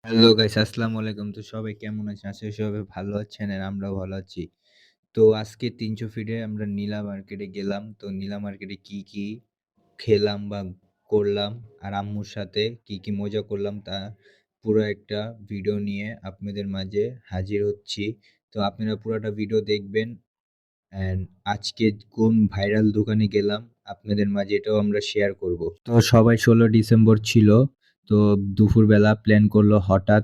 Hello guys, আসসালামু আলাইকুম। তো সবাই কেমন আছেন? আশা করি সবাই ভালো আছেন আর আমরাও ভালো আছি। তো আজকে ৩০০ ফিটে আমরা নীলা মার্কেটে গেলাম। তো নীলা মার্কেটে কি খেলাম বা করলাম আর আম্মুর সাথে কি মজা করলাম তা পুরো একটা ভিডিও নিয়ে আপনাদের মাঝে হাজির হচ্ছি। তো আপনারা পুরাটা ভিডিও দেখবেন। অ্যান্ড আজকে কোন ভাইরাল দোকানে গেলাম আপনাদের মাঝে এটাও আমরা শেয়ার করব। তো সবাই ১৬ ডিসেম্বর ছিল। তো দুপুরবেলা প্ল্যান করলো হঠাৎ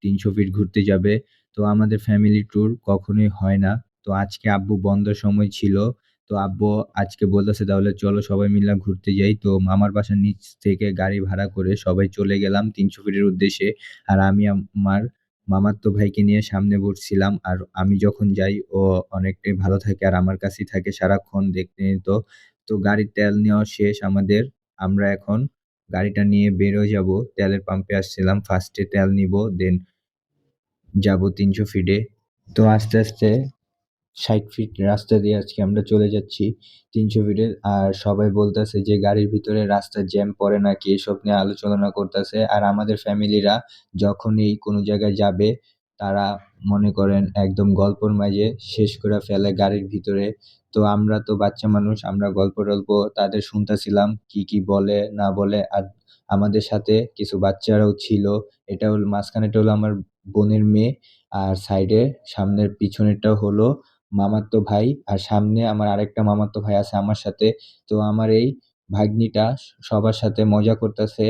৩০০ ফিট ঘুরতে যাবে। তো আমাদের ফ্যামিলি ট্যুর কখনোই হয় না। তো আজকে আব্বু বন্ধ সময় ছিল। তো আব্বু আজকে বলতেছে তাহলে চলো সবাই মিলে ঘুরতে যাই। তো মামার বাসার নিচ থেকে গাড়ি ভাড়া করে সবাই চলে গেলাম ৩০০ ফিটের উদ্দেশ্যে। আর আমি আমার মামাতো ভাইকে নিয়ে সামনে বসছিলাম। আর আমি যখন যাই ও অনেকটাই ভালো থাকে আর আমার কাছেই থাকে সারাক্ষণ দেখতে নিত। তো গাড়ির তেল নেওয়া শেষ আমাদের। আমরা এখন গাড়িটা নিয়ে বের হয়ে যাবো। তেলের পাম্পে আসছিলাম। ফার্স্ট এ তেল নিবো, দেন যাবো ৩০০ ফিটে। তো আস্তে ৬০ ফিট রাস্তা দিয়ে আজকে আমরা চলে যাচ্ছি ৩০০ ফিটে। আর সবাই বলতেছে যে গাড়ির ভিতরে রাস্তার জ্যাম পড়ে নাকি এসব নিয়ে আলোচনা করতেছে। আর আমাদের ফ্যামিলিরা যখনই কোনো জায়গায় যাবে তারা মনে করেন একদম গল্পর মাঝে শেষ করে ফেলে গাড়ির ভিতরে। তো আমরা তো বাচ্চা মানুষ, আমরা গল্প-টল্প তাদের শুনতেছিলাম কি বলে না বলে। আর আমাদের সাথে কিছু বাচ্চারাও ছিল। এটা হলো মাঝখানেরটা হলো আমার বোনের মেয়ে, আর সাইডে সামনের পিছনেরটা হলো মামাতো ভাই, আর সামনে আমার আরেকটা মামাতো ভাই আছে আমার সাথে। তো আমার এই ভাগ্নিটা সবার সাথে মজা করতেছে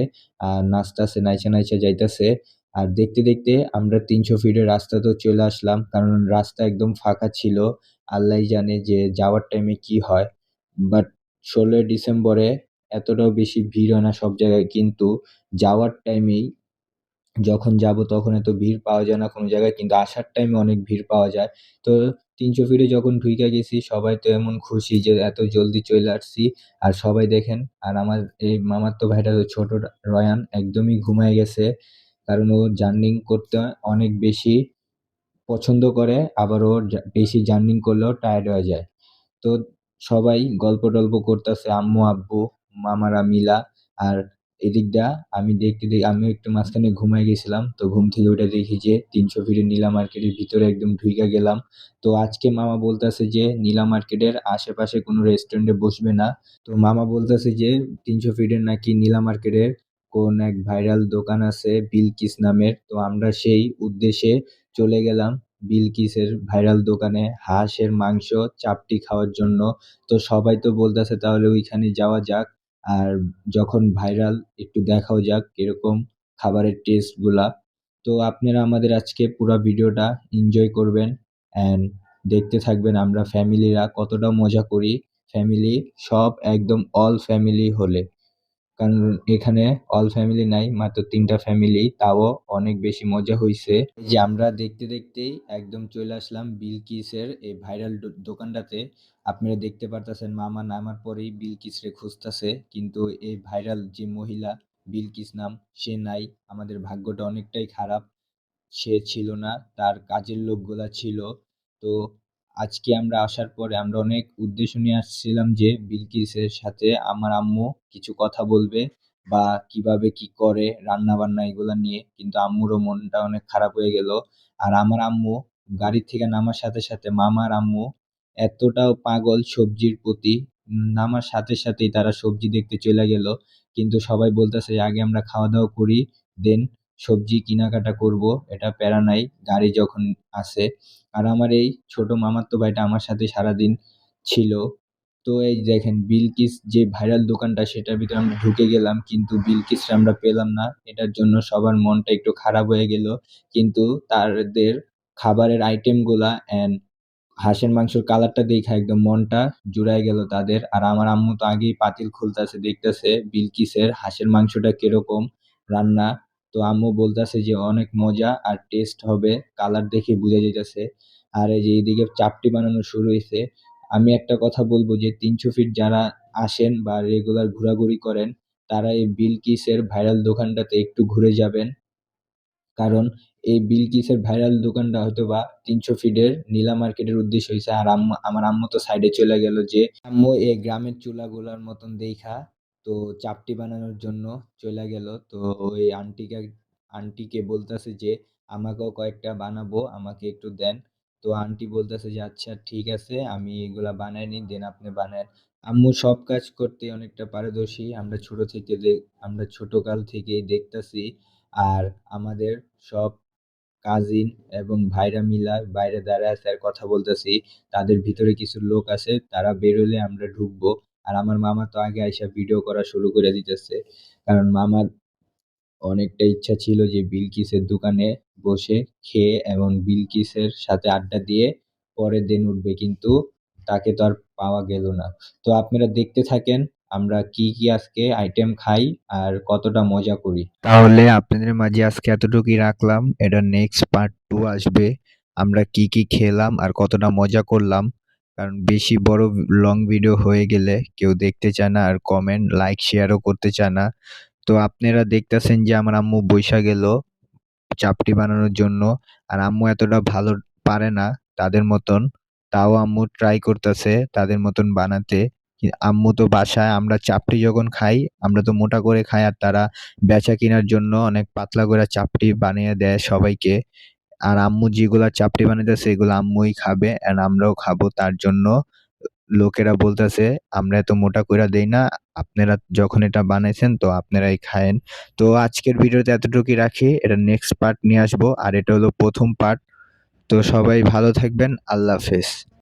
আর নাচতেছে, নাইচা যাইতেছে। আর দেখতে আমরা ৩০০ ফিটের রাস্তাতেও চলে আসলাম, কারণ রাস্তা একদম ফাঁকা ছিল। আল্লাহই জানে যে যাওয়ার টাইমে কি হয়। বাট ১৬ই ডিসেম্বরে এতটাও বেশি ভিড় হয় না সব জায়গায়, কিন্তু যাওয়ার টাইমেই যখন যাব তখন এত ভিড় পাওয়া যায় না কোনো জায়গায়, কিন্তু আসার টাইমে অনেক ভিড় পাওয়া যায়। তো ৩০০ ফিটে যখন ঢুইকা গেছি সবাই তো এমন খুশি যে এত জলদি চলে আসছি। আর সবাই দেখেন, আর আমার এই মামাতো ভাইটা তো ছোট রয়ান একদমই ঘুমায় গেছে। কারণ ও জার্নি করতে অনেক বেশি পছন্দ করে, আবার ও বেশি জার্নি করলেও টায়ার্ড হয়ে যায়। তো সবাই গল্প-টল্প করতেছে আম্মু, আব্বু, মামারা মিলা। আর এদিক দিয়া আমি আমিও একটু মাঝখানে ঘুমায় গেছিলাম। তো ঘুম থেকে উঠে দেখি যে ৩০০ ফিটের নীলা মার্কেটের ভিতরে একদম ঢুইকা গেলাম। তো আজকে মামা বলতেছে যে নীলা মার্কেটের আশেপাশে কোনো রেস্টুরেন্টে বসবে না। তো মামা বলতেছে যে ৩০০ ফিটের নাকি নীলা মার্কেটের কোন এক ভাইরাল দোকান আছে বিলকিস নামের। তো আমরা সেই উদ্দেশ্যে চলে গেলাম বিলকিসের ভাইরাল দোকানে হাঁসের মাংস চাপটি খাওয়ার জন্য। তো সবাই তো বলতেছে তাহলে ওইখানে যাওয়া যাক। আর যখন ভাইরাল একটু দেখাও যাক কিরকম খাবারের টেস্ট গুলা। তো আপনারা আমাদের আজকে পুরো ভিডিওটা এনজয় করবেন অ্যান্ড দেখতে থাকবেন আমরা ফ্যামিলিরা কতটা মজা করি। ফ্যামিলি সব একদম অল ফ্যামিলি হলে, কারণ এখানে অল ফ্যামিলি নাই, মাত্র ৩ টা ফ্যামিলি, তাও অনেক বেশি মজা হইছে। এই যে আমরা দেখতেই একদম চলে আসলাম বিলকিসের এই ভাইরাল দোকানটাতে। আপনারা দেখতে পারতেছেন মামা নামার পরেই বিলকিসরে খুঁজতেছে, কিন্তু এই ভাইরাল যে মহিলা বিলকিস নাম সে নাই। আমাদের ভাগ্যটা অনেকটাই খারাপ, সে ছিল না, তার কাজের লোকগুলা ছিল। তো আজকে আমরা আসার পরে আমরা অনেক উদ্দেশ্য নিয়ে আসছিলাম যে বিলকিসের সাথে আমার আম্মু কিছু কথা বলবে বা কিভাবে কি করে রান্না বান্না এগুলা নিয়ে, কিন্তু আম্মুরও মনটা অনেক খারাপ হয়ে গেল। আর আমার আম্মু গাড়ি থেকে নামার সাথে মামার আম্মু এতটাও পাগল সবজির প্রতি, নামার সাথেই তারা সবজি দেখতে চলে গেল। কিন্তু সবাই বলতেছে আগে আমরা খাওয়া দাওয়া করি, দেন সবজি কেনাকাটা করব, এটা প্যারা নাই, গাড়ি যখন আছে। আর আমার এই ছোট মামাতো ভাইটা আমার সাথে সারাদিন ছিল। তো এই দেখেন বিলকিস যে ভাইরাল দোকানটা সেটার ভিতরে আমরা ঢুকে গেলাম, কিন্তু বিলকিসটা আমরা পেলাম না। এটার জন্য সবার মনটা একটু খারাপ হয়ে গেল। কিন্তু তাদের খাবারের আইটেম গুলা অ্যান্ড হাঁসের মাংসের কালারটা দেখা একদম মনটা জুড়ায় গেল তাদের। আর আমার আম্মু তো আগেই পাতিল খুলতেছে, দেখতেছে বিলকিসের হাঁসের মাংসটা কিরকম রান্না। তো আম্মু বলতেছে যে অনেক মজা আর টেস্ট হবে, কালার দেখে বোঝা যাইতেছে। আর এই যে এইদিকে চাপটি বানানো শুরু হয়েছে। আমি একটা কথা বলবো যে ৩০০ ফিট যারা আসেন বা রেগুলার ঘোরাঘুরি করেন তারা এই বিলকিসের ভাইরাল দোকানটাতে একটু ঘুরে যাবেন। কারণ এই বিলকিসের ভাইরাল দোকানটা হয়তোবা ৩০০ ফিটের নীলা মার্কেটের উদ্দেশ্য হইছে। আর আমার আম্মু তো সাইডে চলে গেল যে আম্মু এই গ্রামের চুলাগুলার মতন দেইখা তো চাপটি বানানোর জন্য চলে গেল। তো ওই আন্টিকে বলতেছে যে আমাকেও কয়েকটা বানাবো, আমাকে একটু দেন। তো আন্টি বলতেছে যে আচ্ছা ঠিক আছে, আমি এগুলা বানাই নি, দেন আপনি বানান। আম্মু সব কাজ করতে অনেকটা পারদর্শী, আমরা ছোটকাল থেকেই দেখতাছি। আর আমাদের সব কাজিন এবং ভাইরা মিলা বাইরে দাঁড়ায় আছে আর কথা বলতেছি। তাদের ভিতরে কিছু লোক আছে, তারা বেরোলে আমরা ঢুকবো। আর আমার মামা তো আগে আইসা ভিডিও করা শুরু করে দিতেছে, কারণ মামার অনেকটা ইচ্ছা ছিল যে বিলকিসের দোকানে বসে খেয়ে এবং বিলকিসের সাথে আড্ডা দিয়ে পরে দিন উঠবে, কিন্তু তাকে তো আর পাওয়া গেল না। তো আপনারা দেখতে থাকেন আমরা কি কি আজকে আইটেম খাই আর কতটা মজা করি। তাহলে আপনাদের মাঝে আজকে এতটুকুই রাখলাম, এটা নেক্সট পার্ট 2 আসবে। আমরা কি কি খেলাম আর কতটা মজা করলাম, কারণ বেশি বড় লং ভিডিও হয়ে গেলে কেউ দেখতে চায় না আর কমেন্ট লাইক শেয়ারও করতে চায় না। তো আপনারা দেখতেছেন যে আমার আম্মু বইসা গেল চাপটি বানানোর জন্য। আর আম্মু এতটা ভালো পারে না তাদের মতন, তাও আম্মু ট্রাই করতেছে তাদের মতন বানাতে। আম্মু তো বাসায় আমরা চাপটি যখন খাই, আমরা তো মোটা করে খাই, আর তারা বেচা কেনার জন্য অনেক পাতলা করে চাপটি বানিয়ে দেয় সবাইকে। আর আম্মু যেগুলা চাপটি বানাইতেছে এগুলো আম্মুই খাবে এন্ড আমরাও খাবো, তার জন্য লোকেরা বলতেছে আমরা এত মোটা কইরা দেই না, আপনারা যখন এটা বানাইছেন তো আপনারাই খায়েন। তো আজকের ভিডিওতে এতটুকুই রাখি, এটা নেক্সট পার্ট নিয়ে আসবো, আর এটা হলো প্রথম পার্ট। তো সবাই ভালো থাকবেন, আল্লাহ হাফেজ।